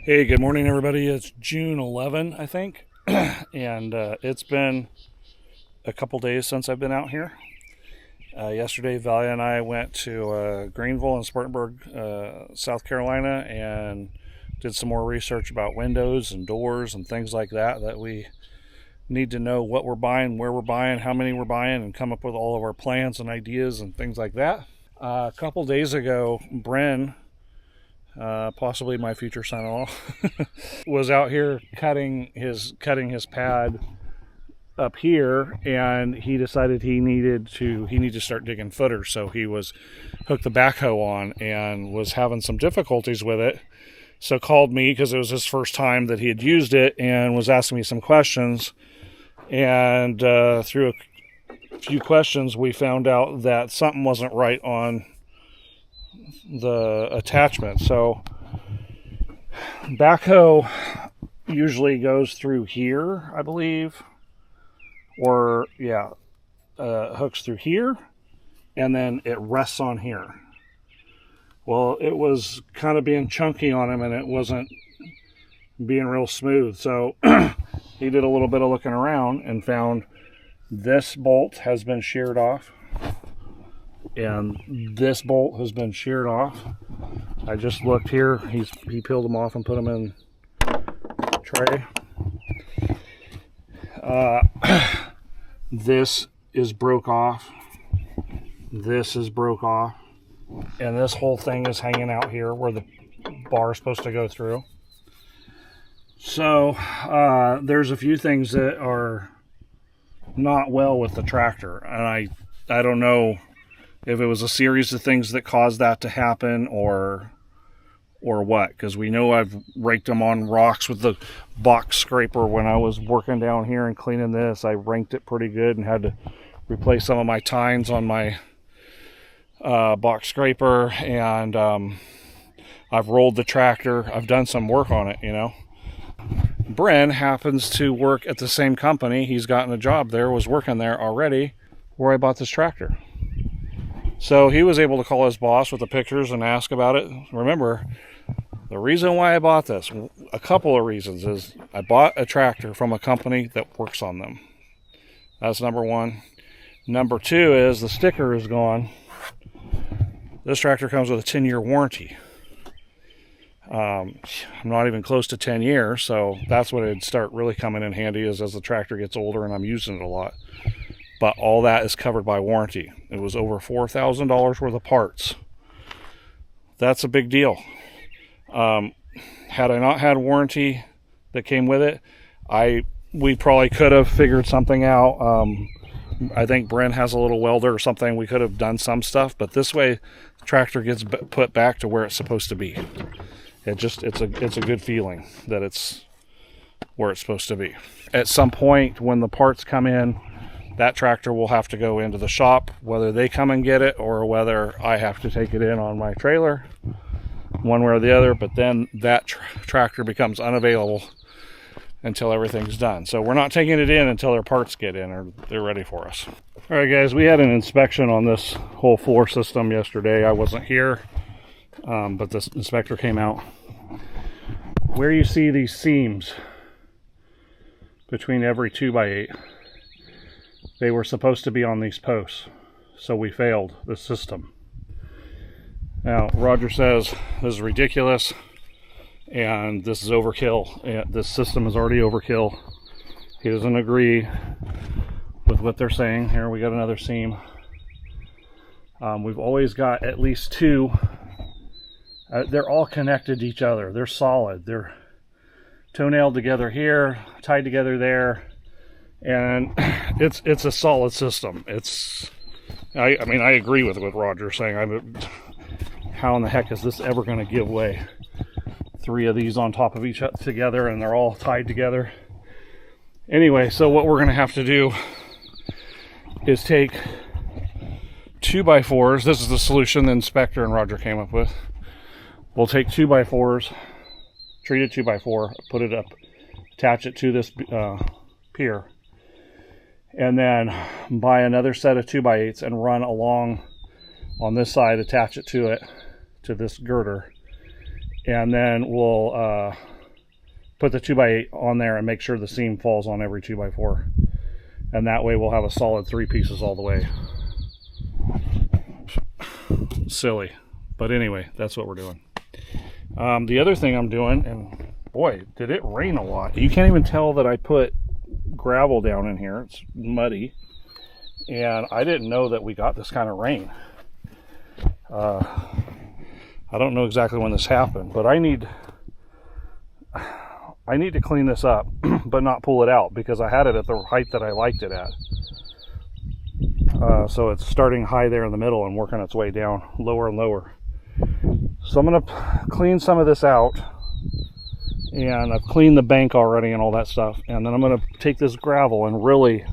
Hey, good morning, everybody. It's June 11, I think, and it's been a couple days since I've been out here. Yesterday, Valia and I went to Greenville and Spartanburg, South Carolina, and did some more research about windows and doors and things like that we need to know what we're buying, where we're buying, how many we're buying, and come up with all of our plans and ideas and things like that. A couple days ago, Bren, possibly my future son-in-law, was out here cutting his pad up here, and he decided he needed to start digging footers. So he was hooked the backhoe on and was having some difficulties with it. So called me because it was his first time that he had used it, and was asking me some questions. And through a few questions, we found out that something wasn't right on the attachment. So backhoe usually goes through here, I believe, or hooks through here, and then it rests on here. Well, it was kind of being chunky on him, and it wasn't being real smooth. So he did a little bit of looking around and found this bolt has been sheared off, and this bolt has been sheared off. I just looked here. He peeled them off and put them in tray. This is broke off. This is broke off, and this whole thing is hanging out here where the bar is supposed to go through. So there's a few things that are not well with the tractor, and I don't know if it was a series of things that caused that to happen or what, because we know I've raked them on rocks with the box scraper when I was working down here and cleaning this. I ranked it pretty good and had to replace some of my tines on my box scraper, and I've rolled the tractor. I've done some work on it, Bren happens to work at the same company. He's gotten a job there, was working there already, where I bought this tractor. So he was able to call his boss with the pictures and ask about it. Remember, the reason why I bought this, a couple of reasons, is I bought a tractor from a company that works on them. That's number one. Number two is the sticker is gone. This tractor comes with a 10-year warranty. I'm not even close to 10 years, so that's when it'd start really coming in handy, is as the tractor gets older and I'm using it a lot. But all that is covered by warranty. It was over $4,000 worth of parts. That's a big deal. Had I not had warranty that came with it, we probably could have figured something out. I think Bren has a little welder or something. We could have done some stuff, but this way the tractor gets put back to where it's supposed to be. It's a good feeling that it's where it's supposed to be. At some point when the parts come in, that tractor will have to go into the shop, whether they come and get it or whether I have to take it in on my trailer, one way or the other. But then that tractor becomes unavailable until everything's done. So we're not taking it in until their parts get in or they're ready for us. All right, guys, we had an inspection on this whole floor system yesterday. I wasn't here, but this inspector came out. Where you see these seams between every 2x8, they were supposed to be on these posts, so we failed the system. Now, Roger says this is ridiculous, and this is overkill. This system is already overkill. He doesn't agree with what they're saying. Here we got another seam. We've always got at least two. They're all connected to each other. They're solid. They're toe-nailed together here, tied together there. And it's a solid system. I mean, I agree with what Roger's saying. How in the heck is this ever going to give way? Three of these on top of each other together, and they're all tied together. Anyway, so what we're going to have to do is take 2x4s. This is the solution the inspector and Roger came up with. We'll take 2x4s, treated 2x4, put it up, attach it to this pier, and then buy another set of 2x8s and run along on this side, attach it to this girder, and then we'll put the 2x8 on there and make sure the seam falls on every 2x4. And that way we'll have a solid 3 pieces all the way. Silly. But anyway, that's what we're doing. The other thing I'm doing, and boy, did it rain a lot. You can't even tell that I put gravel down in here. It's muddy. And I didn't know that we got this kind of rain. I don't know exactly when this happened, but I need to clean this up, but not pull it out, because I had it at the height that I liked it at. So it's starting high there in the middle and working its way down lower and lower. So I'm going to clean some of this out, and I've cleaned the bank already and all that stuff. And then I'm going to take this gravel and really,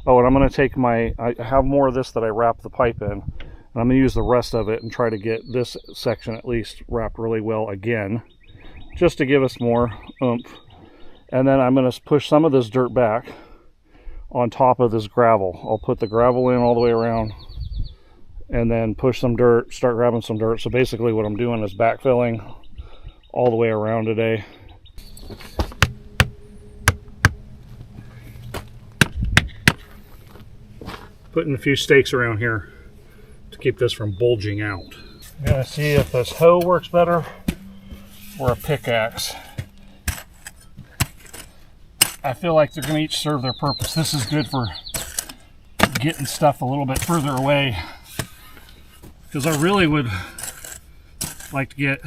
oh, and I'm going to take I have more of this that I wrap the pipe in, and I'm going to use the rest of it and try to get this section at least wrapped really well again, just to give us more oomph. And then I'm going to push some of this dirt back on top of this gravel. I'll put the gravel in all the way around and then push some dirt, start grabbing some dirt. So basically what I'm doing is backfilling all the way around today. Putting a few stakes around here to keep this from bulging out. I'm gonna see if this hoe works better or a pickaxe. I feel like they're gonna each serve their purpose. This is good for getting stuff a little bit further away, because I really would like to get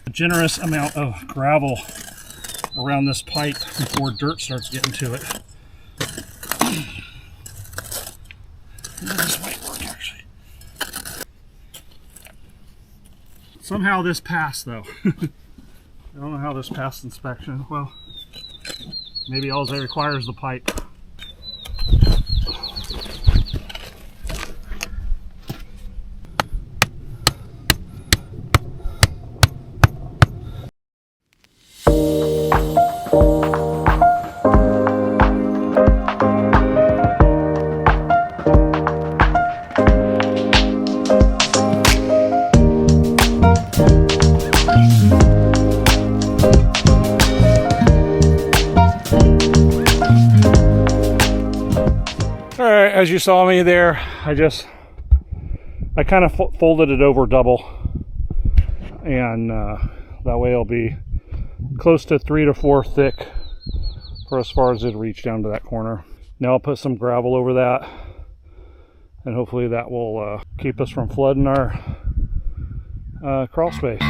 a generous amount of gravel around this pipe before dirt starts getting to it. This might work, actually. Somehow this passed, though. I don't know how this passed inspection. Well, maybe all that requires is the pipe. Alright, as you saw me there, I kind of folded it over double, and that way it'll be close to 3 to 4 thick for as far as it'd reach down to that corner. Now I'll put some gravel over that, and hopefully that will keep us from flooding our crawl space.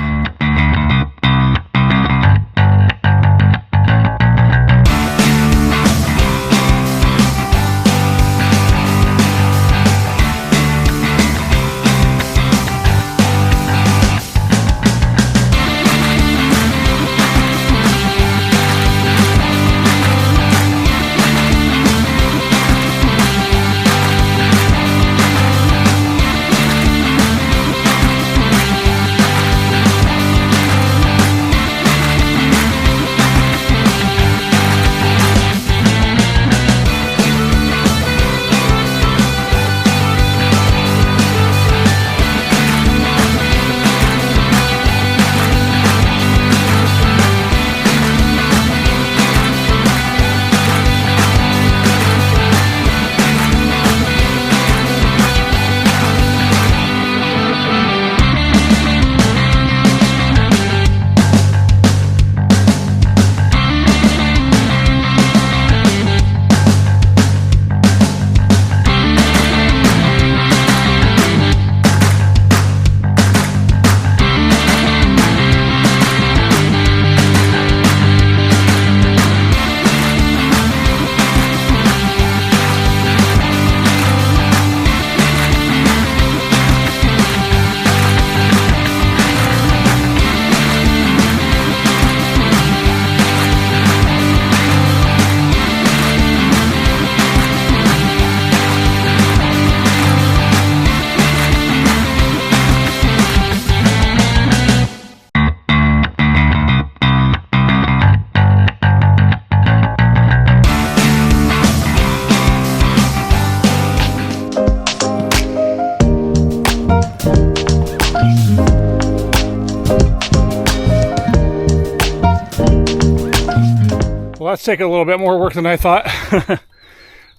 Well, that's taking a little bit more work than I thought.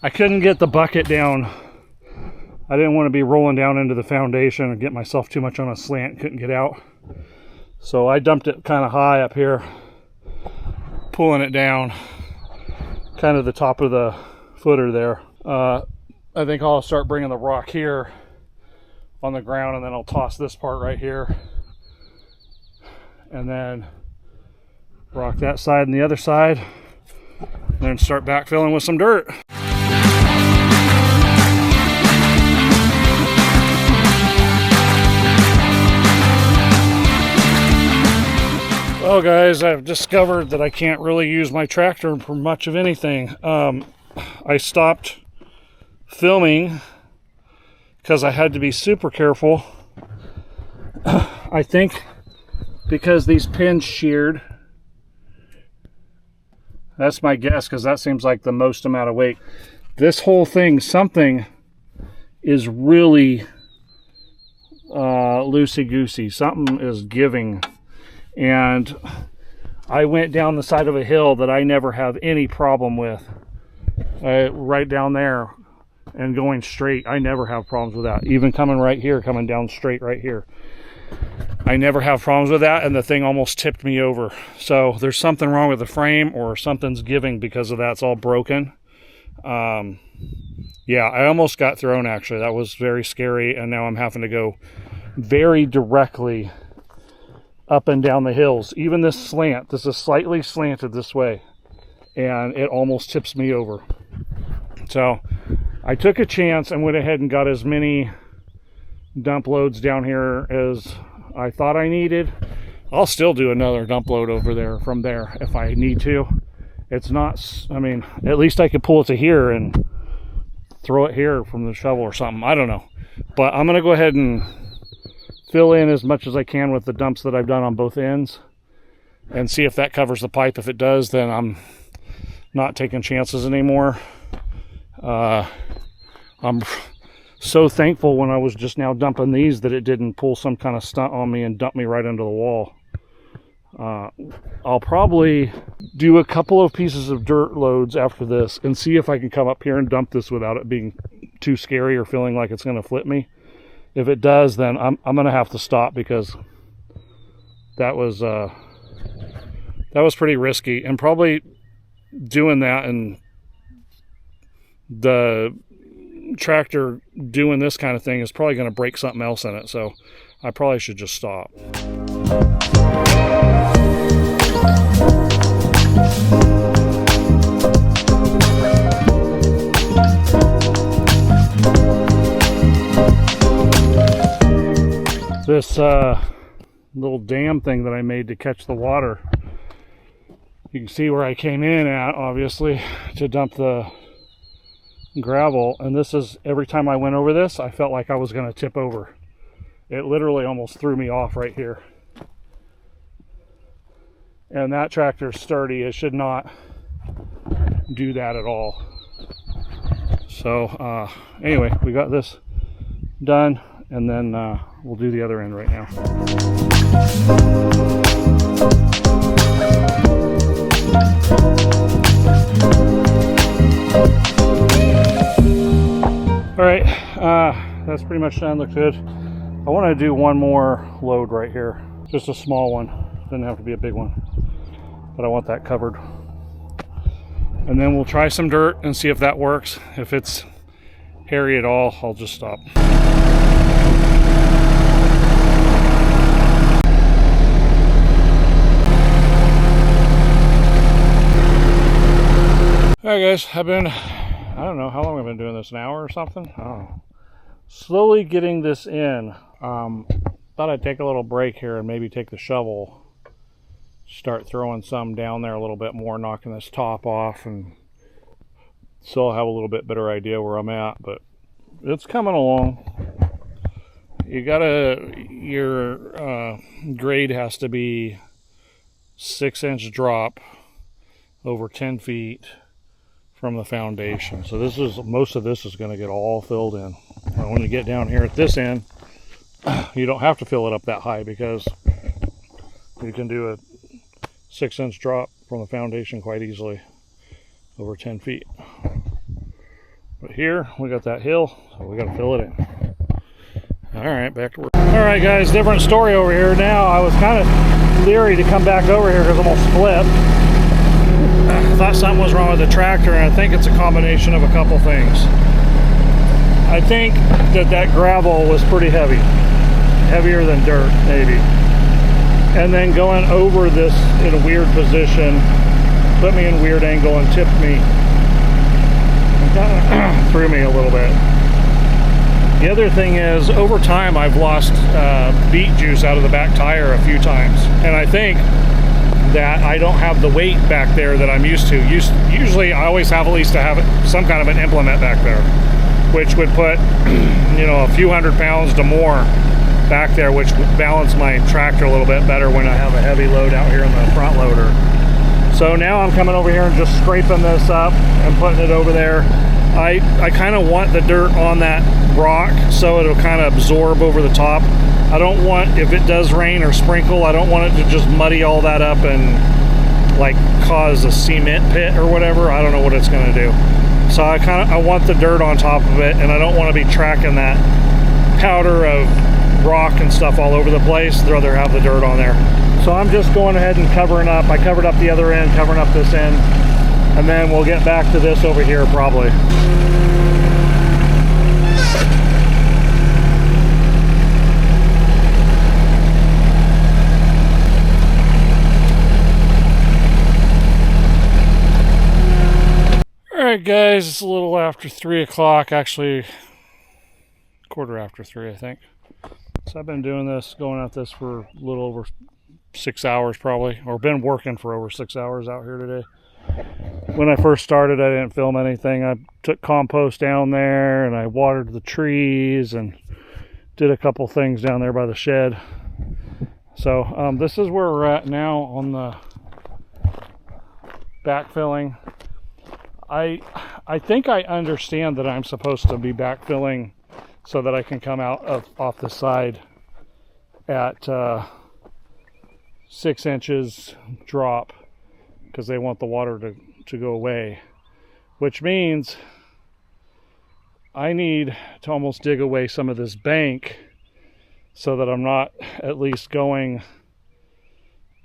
I couldn't get the bucket down. I didn't want to be rolling down into the foundation and get myself too much on a slant. Couldn't get out. So I dumped it kind of high up here, pulling it down, kind of the top of the footer there. I think I'll start bringing the rock here on the ground, and then I'll toss this part right here, and then rock that side and the other side, and then start backfilling with some dirt. Well guys, I've discovered that I can't really use my tractor for much of anything. I stopped filming because I had to be super careful. I think because these pins sheared. That's my guess, because that seems like the most amount of weight. This whole thing, something is really loosey-goosey. Something is giving. And I went down the side of a hill that I never have any problem with. Right down there and going straight, I never have problems with that. Even coming right here, coming down straight right here, I never have problems with that, and the thing almost tipped me over. So there's something wrong with the frame, or something's giving because of that. It's all broken. Yeah, I almost got thrown, actually. That was very scary, and now I'm having to go very directly up and down the hills. Even this slant, this is slightly slanted this way, and it almost tips me over. So I took a chance and went ahead and got as many dump loads down here as I thought I needed. I'll still do another dump load over there from there if I need to. It's not, I mean, at least I could pull it to here and throw it here from the shovel or something. I don't know. But I'm going to go ahead and fill in as much as I can with the dumps that I've done on both ends and see if that covers the pipe. If it does, then I'm not taking chances anymore. I'm so thankful when I was just now dumping these that it didn't pull some kind of stunt on me and dump me right into the wall. I'll probably do a couple of pieces of dirt loads after this and see if I can come up here and dump this without it being too scary or feeling like it's going to flip me. If it does, then I'm going to have to stop, because that was pretty risky, and probably doing that and the tractor doing this kind of thing is probably going to break something else in it, so I probably should just stop. This little dam thing that I made to catch the water, you can see where I came in at, obviously, to dump the gravel, and this is, every time I went over this, I felt like I was going to tip over. It literally almost threw me off right here. And that tractor's sturdy. It should not do that at all. So anyway, we got this done, and then we'll do the other end right now. All right, that's pretty much done. Looks good. I want to do one more load right here, just a small one. Doesn't have to be a big one, but I want that covered. And then we'll try some dirt and see if that works. If it's hairy at all, I'll just stop. Alright guys, I don't know how long I've been doing this, an hour or something? I don't know. Slowly getting this in. Thought I'd take a little break here and maybe take the shovel, start throwing some down there a little bit more, knocking this top off, and so I'll have a little bit better idea where I'm at, but it's coming along. Your grade has to be 6-inch drop over 10 feet from the foundation. So most of this is going to get all filled in. Now, when you get down here at this end, you don't have to fill it up that high, because you can do a 6-inch drop from the foundation quite easily. over 10 feet. But here we got that hill, so we got to fill it in. All right, back to work. All right, guys, different story over here. Now I was kind of leery to come back over here because I'm gonna split. I thought something was wrong with the tractor, and I think it's a combination of a couple things. I think that gravel was pretty heavy, heavier than dirt maybe, and then going over this in a weird position put me in a weird angle and tipped me and kind of threw me a little bit. The other thing is, over time I've lost beet juice out of the back tire a few times, and I think that I don't have the weight back there that I'm used to. Usually I always have at least to have some kind of an implement back there, which would put a few hundred pounds to more back there, which would balance my tractor a little bit better when I have a heavy load out here in the front loader. So now I'm coming over here and just scraping this up and putting it over there. I kind of want the dirt on that rock so it'll kind of absorb over the top. I don't want, if it does rain or sprinkle, I don't want it to just muddy all that up and like cause a cement pit or whatever. I don't know what it's going to do. So I want the dirt on top of it, and I don't want to be tracking that powder of rock and stuff all over the place. I'd rather have the dirt on there. So I'm just going ahead and covering up. I covered up the other end, covering up this end, and then we'll get back to this over here probably. Alright guys, it's a little after 3 o'clock, actually quarter after 3 I think. So I've been doing this, going at this for a little over 6 hours probably, or been working for over 6 hours out here today. When I first started I didn't film anything. I took compost down there and I watered the trees and did a couple things down there by the shed. So this is where we're at now on the backfilling. I think I understand that I'm supposed to be backfilling so that I can come out off the side at 6 inches drop, because they want the water to go away, which means I need to almost dig away some of this bank so that I'm not at least going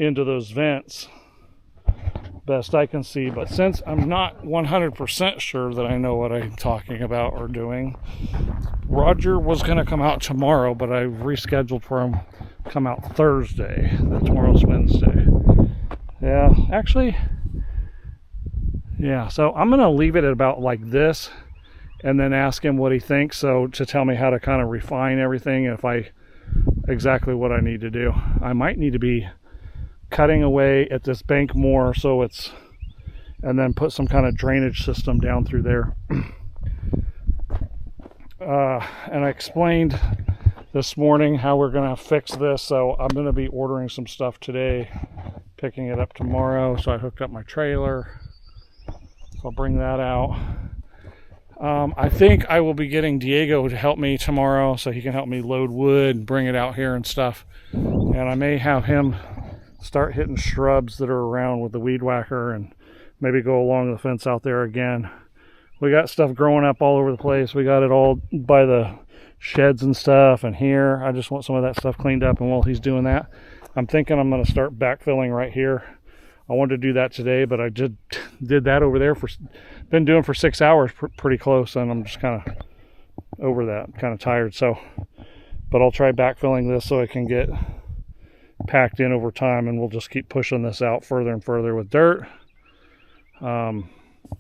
into those vents best I can see. But since I'm not 100% sure that I know what I'm talking about or doing, Roger was going to come out tomorrow, but I rescheduled for him to come out Thursday. Tomorrow's Wednesday. Yeah, actually, yeah, so I'm going to leave it at about like this and then ask him what he thinks, so to tell me how to kind of refine everything, exactly what I need to do. I might need to be cutting away at this bank more and then put some kind of drainage system down through there. And I explained this morning how we're going to fix this, so I'm going to be ordering some stuff today, picking it up tomorrow. So I hooked up my trailer, so I'll bring that out. I think I will be getting Diego to help me tomorrow so he can help me load wood and bring it out here and stuff, and I may have him start hitting shrubs that are around with the weed whacker and maybe go along the fence out there again. We got stuff growing up all over the place. We got it all by the sheds and stuff, and here I just want some of that stuff cleaned up. And while he's doing that, I'm thinking I'm going to start backfilling right here. I wanted to do that today, but I did that over there been doing for 6 hours pretty close, and I'm just kind of over that, kind of tired. So but I'll try backfilling this so I can get packed in over time, and we'll just keep pushing this out further and further with dirt,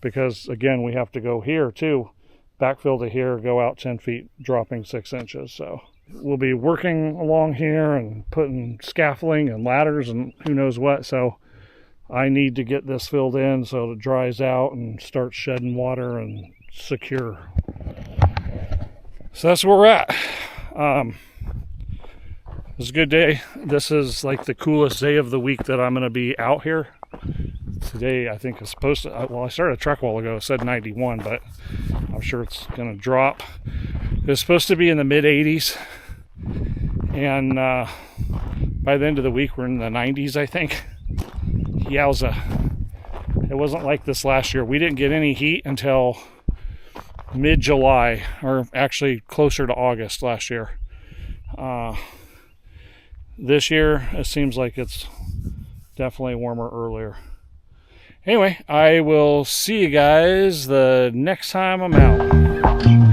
because again we have to go here too, backfill to here, go out 10 feet, dropping 6 inches. So we'll be working along here and putting scaffolding and ladders and who knows what. So I need to get this filled in so it dries out and starts shedding water and secure. So that's where we're at. It's a good day. This is like the coolest day of the week that I'm going to be out here. Today I think it's supposed to, well, I started a truck a while ago, it said 91, but I'm sure it's going to drop. It's supposed to be in the mid 80s, and by the end of the week we're in the 90s, I think. Yowza. It wasn't like this last year. We didn't get any heat until mid-July, or actually closer to August last year. This year, it seems like it's definitely warmer earlier. Anyway, I will see you guys the next time I'm out.